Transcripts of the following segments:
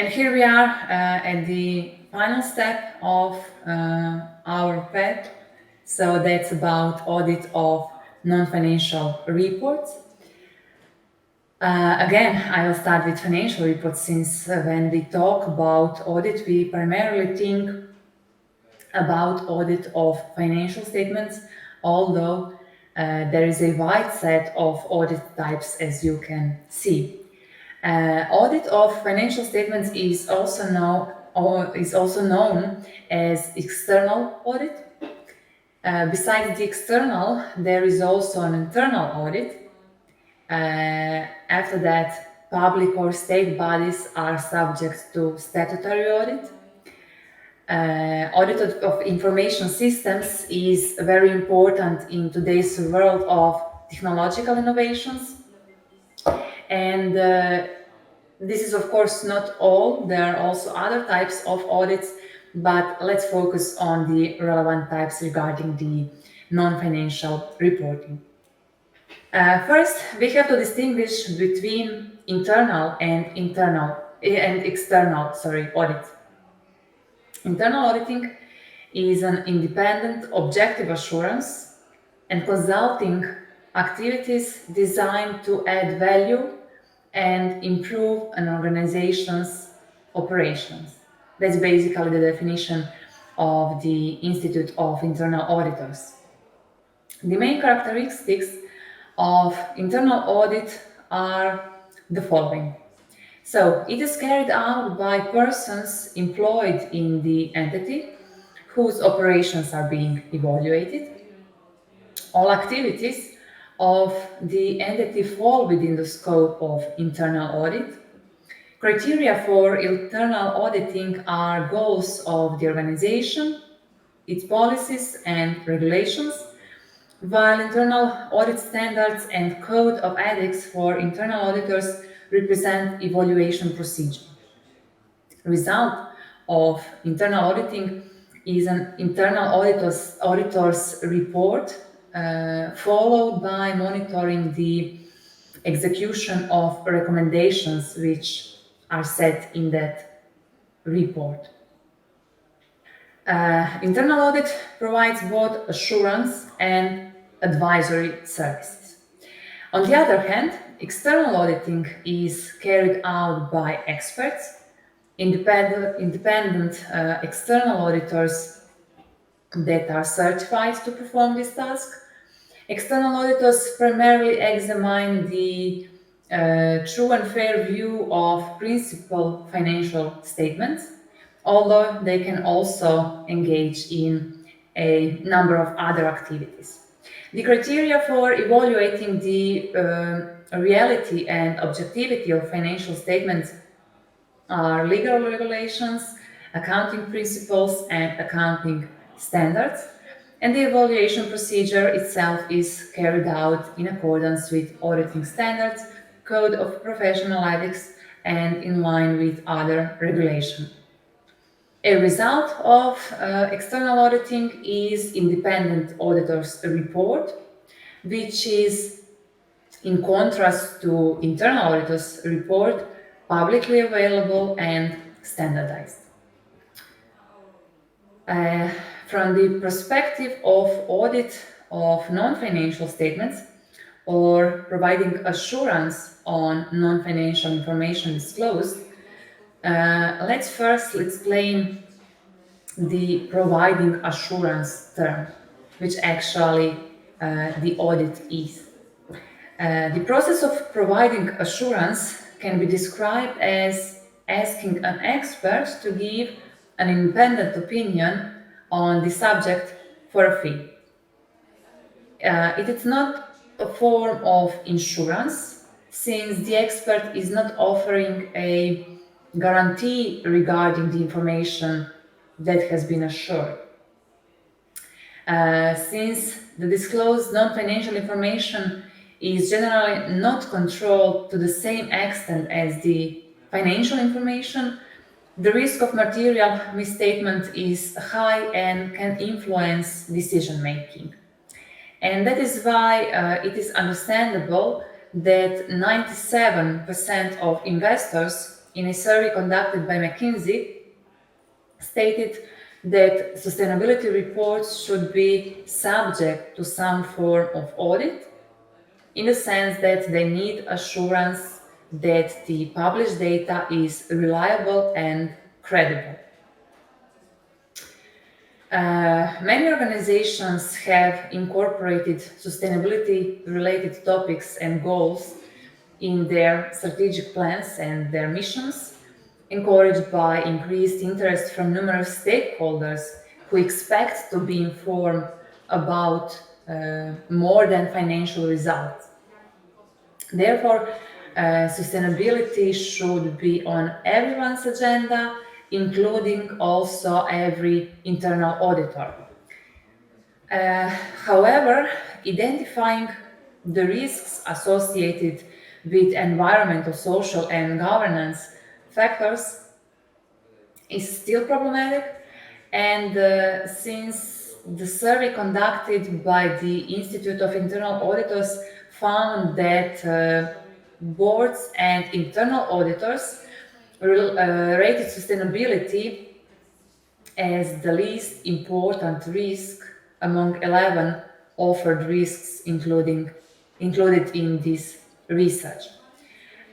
And here we are at the final step of our path. So that's about audit of non-financial reports. Again, I will start with financial reports since when we talk about audit, we primarily think about audit of financial statements, although there is a wide set of audit types, as you can see. Audit of financial statements is also known as external audit. Besides the external, there is also an internal audit. After that, public or state bodies are subject to statutory audit. Audit of information systems is very important in today's world of technological innovations. And this is, of course, not all. There are also other types of audits, but let's focus on the relevant types regarding the non-financial reporting. First, we have to distinguish between internal and external audit. Internal auditing is an independent, objective assurance and consulting activities designed to add value and improve an organization's operations. That's basically the definition of the Institute of Internal Auditors. The main characteristics of internal audit are the following. So it is carried out by persons employed in the entity whose operations are being evaluated. All activities of the entity fall within the scope of internal audit. Criteria for internal auditing are goals of the organization, its policies and regulations, while internal audit standards and code of ethics for internal auditors represent evaluation procedure. Result of internal auditing is an internal auditor's report followed by monitoring the execution of recommendations which are set in that report. Internal audit provides both assurance and advisory services. On the other hand, external auditing is carried out by experts, independent external auditors that are certified to perform this task. External auditors primarily examine the true and fair view of principal financial statements, although they can also engage in a number of other activities. The criteria for evaluating the reality and objectivity of financial statements are legal regulations, accounting principles, and accounting standards. And the evaluation procedure itself is carried out in accordance with auditing standards, code of professional ethics, and in line with other regulation. A result of external auditing is independent auditor's report, which is in contrast to internal auditor's report, publicly available and standardized. From the perspective of audit of non-financial statements or providing assurance on non-financial information disclosed, let's first explain the providing assurance term, which actually the audit is. The process of providing assurance can be described as asking an expert to give an independent opinion on the subject for a fee. It is not a form of insurance, since the expert is not offering a guarantee regarding the information that has been assured. Since the disclosed non-financial information is generally not controlled to the same extent as the financial information, the risk of material misstatement is high and can influence decision making. And that is why it is understandable that 97% of investors in a survey conducted by McKinsey, stated that sustainability reports should be subject to some form of audit, in the sense that they need assurance that the published data is reliable and credible. Many organizations have incorporated sustainability related topics and goals in their strategic plans and their missions, encouraged by increased interest from numerous stakeholders who expect to be informed about more than financial results. Therefore, sustainability should be on everyone's agenda, including also every internal auditor. However, identifying the risks associated with environmental, social, and governance factors is still problematic, and since the survey conducted by the Institute of Internal Auditors found that boards and internal auditors rated sustainability as the least important risk among 11 offered risks included in this research.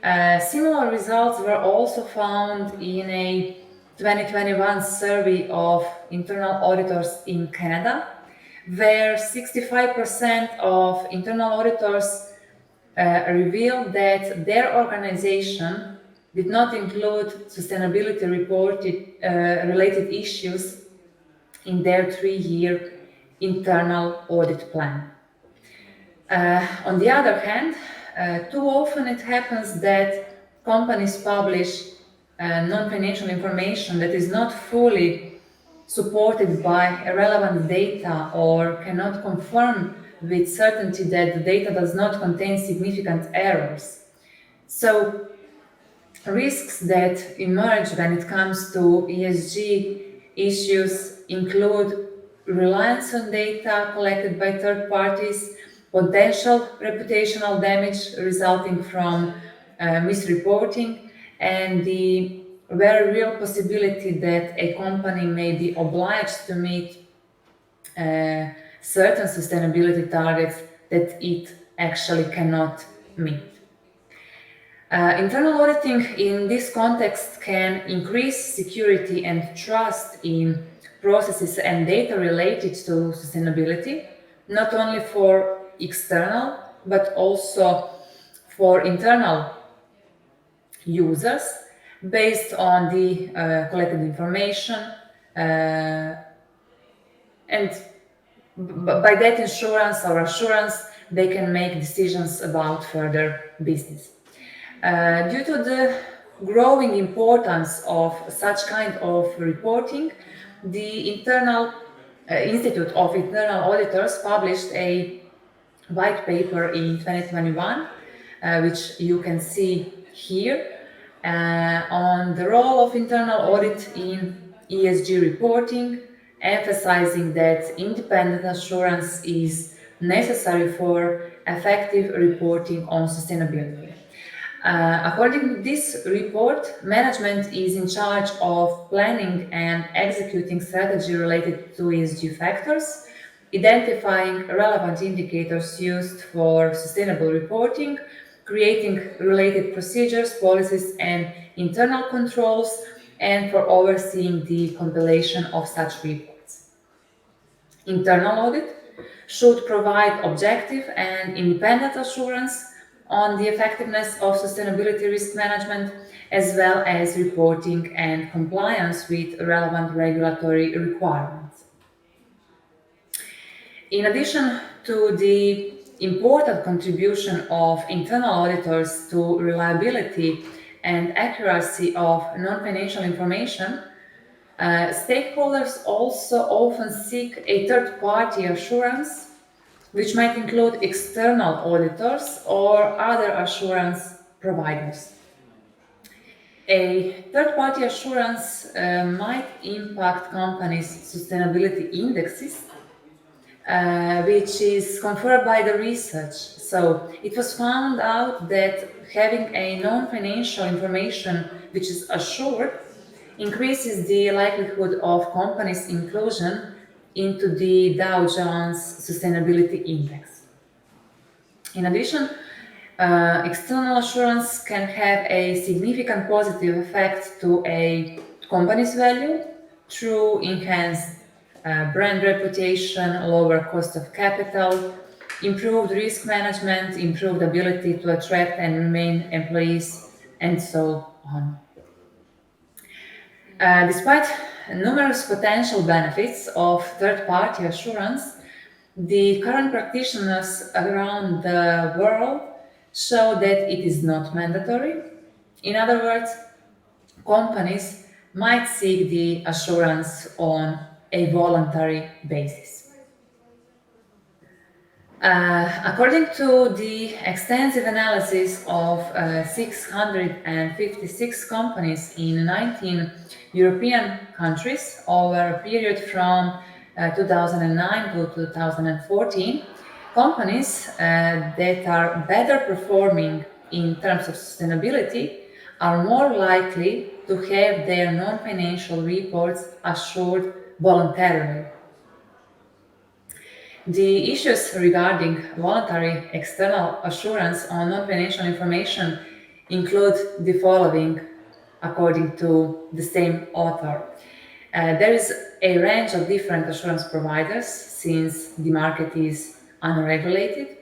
Similar results were also found in a 2021 survey of internal auditors in Canada, where 65% of internal auditors revealed that their organization did not include sustainability related issues in their 3-year internal audit plan. On the other hand, too often it happens that companies publish non-financial information that is not fully supported by relevant data or cannot confirm with certainty that the data does not contain significant errors. So, risks that emerge when it comes to ESG issues include reliance on data collected by third parties, potential reputational damage resulting from misreporting, and the very real possibility that a company may be obliged to meet certain sustainability targets that it actually cannot meet. Internal auditing in this context can increase security and trust in processes and data related to sustainability, not only for external but also for internal users, based on the collected information, and by that assurance they can make decisions about further business. Due to the growing importance of such kind of reporting, the Institute of Internal Auditors published a white paper in 2021, which you can see here, on the role of internal audit in ESG reporting, emphasizing that independent assurance is necessary for effective reporting on sustainability. According to this report, management is in charge of planning and executing strategy related to ESG factors, identifying relevant indicators used for sustainable reporting, creating related procedures, policies, and internal controls, and for overseeing the compilation of such reports. Internal audit should provide objective and independent assurance on the effectiveness of sustainability risk management, as well as reporting and compliance with relevant regulatory requirements. In addition to the important contribution of internal auditors to reliability and accuracy of non-financial information, stakeholders also often seek a third-party assurance, which might include external auditors or other assurance providers. A third-party assurance might impact companies' sustainability indexes, which is confirmed by the research. So it was found out that having a non-financial information which is assured increases the likelihood of companies' inclusion into the Dow Jones Sustainability Index. In addition, external assurance can have a significant positive effect to a company's value through enhanced brand reputation, lower cost of capital, improved risk management, improved ability to attract and remain employees, and so on. Despite numerous potential benefits of third-party assurance, the current practitioners around the world show that it is not mandatory. In other words, companies might seek the assurance on a voluntary basis. According to the extensive analysis of 656 companies in 19 European countries over a period from 2009 to 2014, companies that are better performing in terms of sustainability are more likely to have their non-financial reports assured voluntarily. The issues regarding voluntary external assurance on non-financial information include the following, according to the same author. There is a range of different assurance providers since the market is unregulated.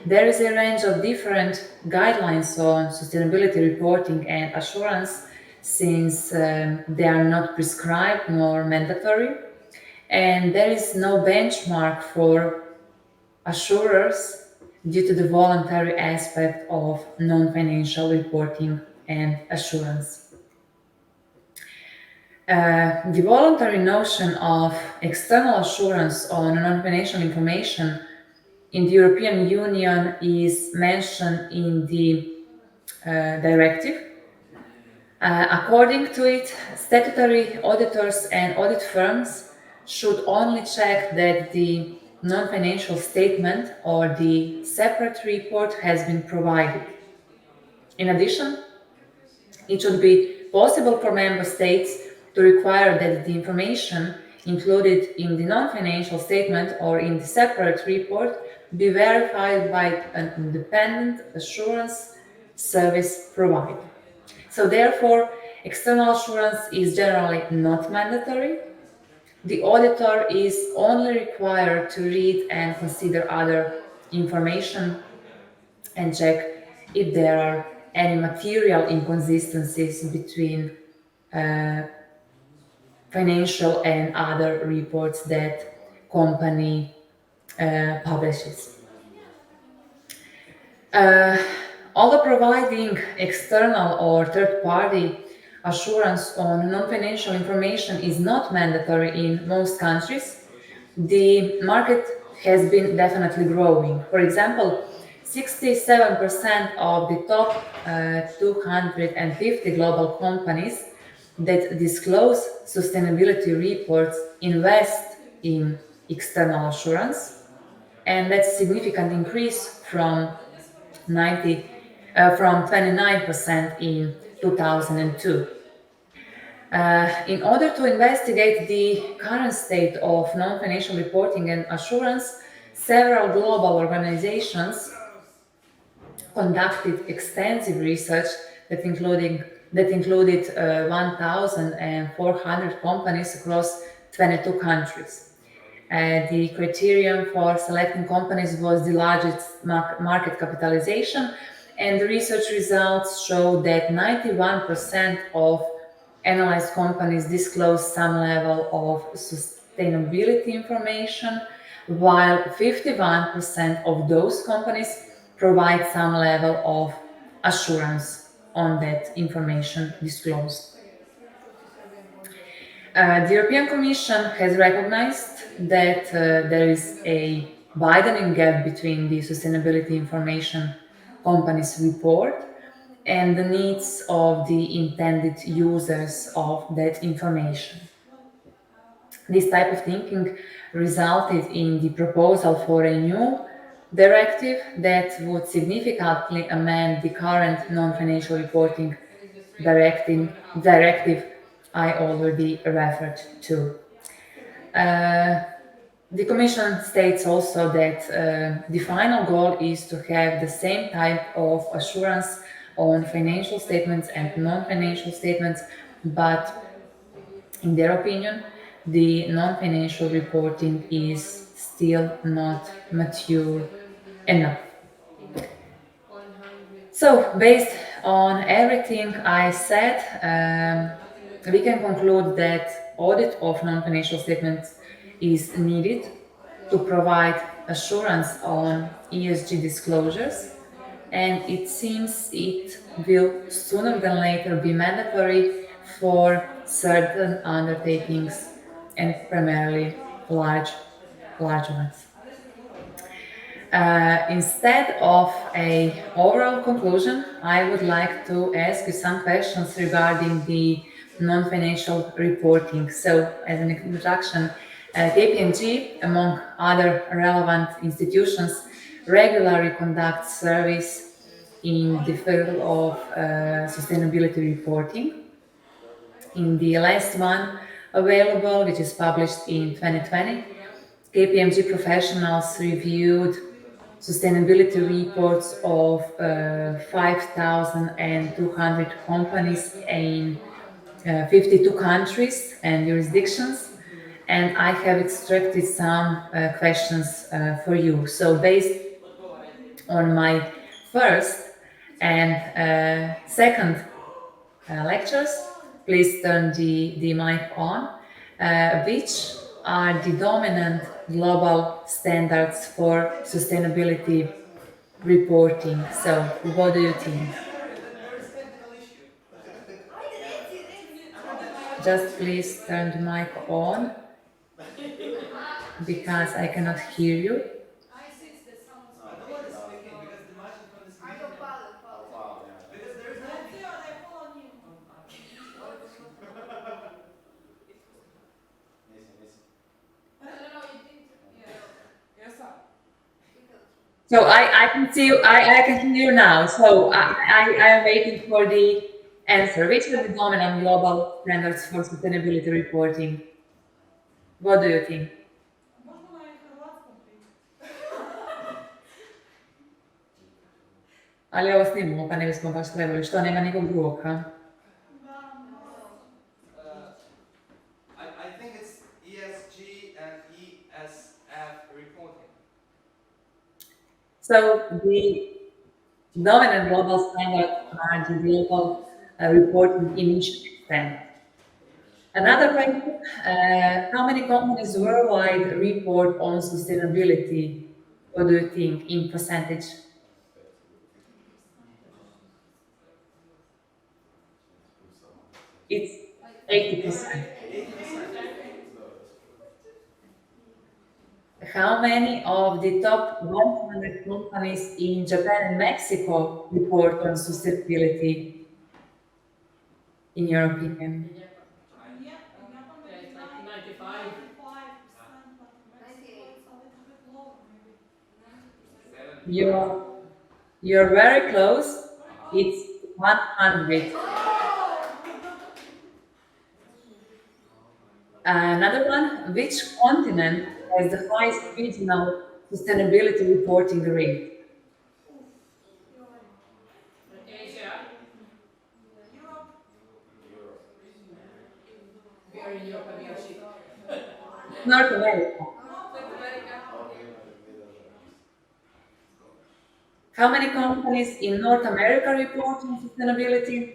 There is a range of different guidelines on sustainability reporting and assurance since they are not prescribed nor mandatory. And there is no benchmark for assurers due to the voluntary aspect of non-financial reporting and assurance. The voluntary notion of external assurance on non-financial information in the European Union is mentioned in the directive. According to it, statutory auditors and audit firms should only check that the non-financial statement or the separate report has been provided. In addition, it should be possible for member states to require that the information included in the non-financial statement or in the separate report be verified by an independent assurance service provider. So therefore, external assurance is generally not mandatory. The auditor is only required to read and consider other information and check if there are any material inconsistencies between financial and other reports that company publishes. Although providing external or third-party assurance on non-financial information is not mandatory in most countries, the market has been definitely growing. For example, 67% of the top 250 global companies that disclose sustainability reports invest in external assurance, and that's a significant increase from 29% in 2002. In order to investigate the current state of non-financial reporting and assurance, several global organizations conducted extensive research that included 1,400 companies across 22 countries. The criterion for selecting companies was the largest market capitalization, and the research results show that 91% of analyzed companies disclose some level of sustainability information, while 51% of those companies provide some level of assurance on that information disclosed. The European Commission has recognized that there is a widening gap between the sustainability information companies report and the needs of the intended users of that information. This type of thinking resulted in the proposal for a new directive that would significantly amend the current non-financial reporting directive I already referred to. The Commission states also that the final goal is to have the same type of assurance on financial statements and non-financial statements, but in their opinion, the non-financial reporting is still not mature enough. So, based on everything I said, we can conclude that audit of non-financial statements is needed to provide assurance on ESG disclosures, and it seems it will sooner than later be mandatory for certain undertakings and primarily large ones. Instead of a overall conclusion, I would like to ask you some questions regarding the non-financial reporting. So, as an introduction, KPMG, among other relevant institutions, regularly conducts surveys in the field of sustainability reporting. In the last one available, which is published in 2020, KPMG professionals reviewed sustainability reports of 5,200 companies in 52 countries and jurisdictions. And I have extracted some questions for you. So, based on my first and second lectures, please turn the mic on. Which are the dominant global standards for sustainability reporting? So, what do you think? Just please turn the mic on because I cannot hear you. So I can see you, I can hear you now. So I am waiting for the answer. Which are the dominant global standards for sustainability reporting? What do you think? Ali ovo snimamo, pa ne bismo baš trebali. Što, nema nikog drugog, ha? I think it's ESG and ESF reporting. So the dominant global standards are the global reporting initiative standard. Another question, how many companies worldwide report on sustainability? What do you think in percentage? It's 80%. 80%. How many of the top 100 companies in Japan and Mexico report on sustainability, in your opinion? You're very close. It's 100. Another one, which continent has the highest regional sustainability reporting rate? North America. How many companies in North America report on sustainability?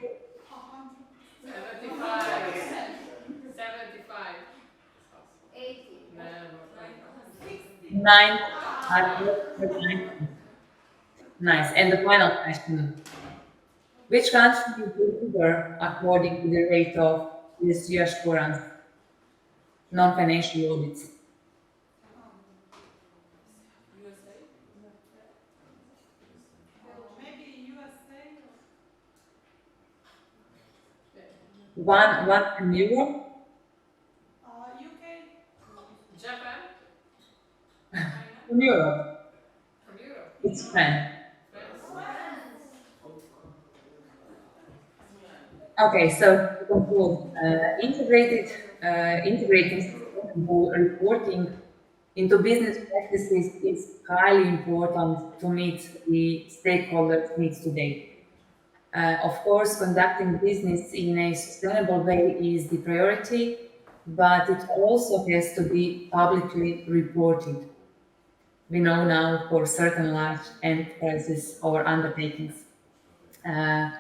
9. Nice. And the final question. Which country is the leader according to the rate of ESG assurance, non-financial audits? One in Europe? UK. From Europe. From Europe. It's France. France. Okay, so to conclude, integrating sustainable reporting into business practices is highly important to meet the stakeholders' needs today. Of course, conducting business in a sustainable way is the priority, but it also has to be publicly reported. We know now for certain large enterprises or undertakings. Uh,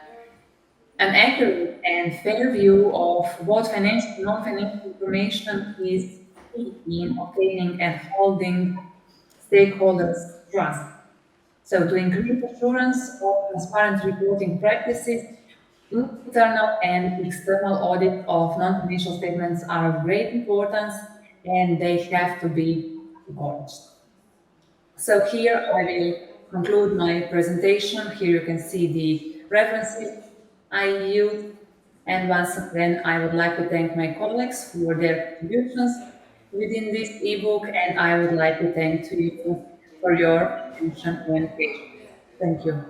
an accurate and fair view of what financial and non-financial information is key in obtaining and holding stakeholders' trust. So to increase assurance of transparent reporting practices, internal and external audit of non-financial statements are of great importance and they have to be encouraged. So here I will conclude my presentation. Here you can see the references I used. And once again, I would like to thank my colleagues for their contributions within this ebook, and I would like to thank to you for your attention and patience. Thank you.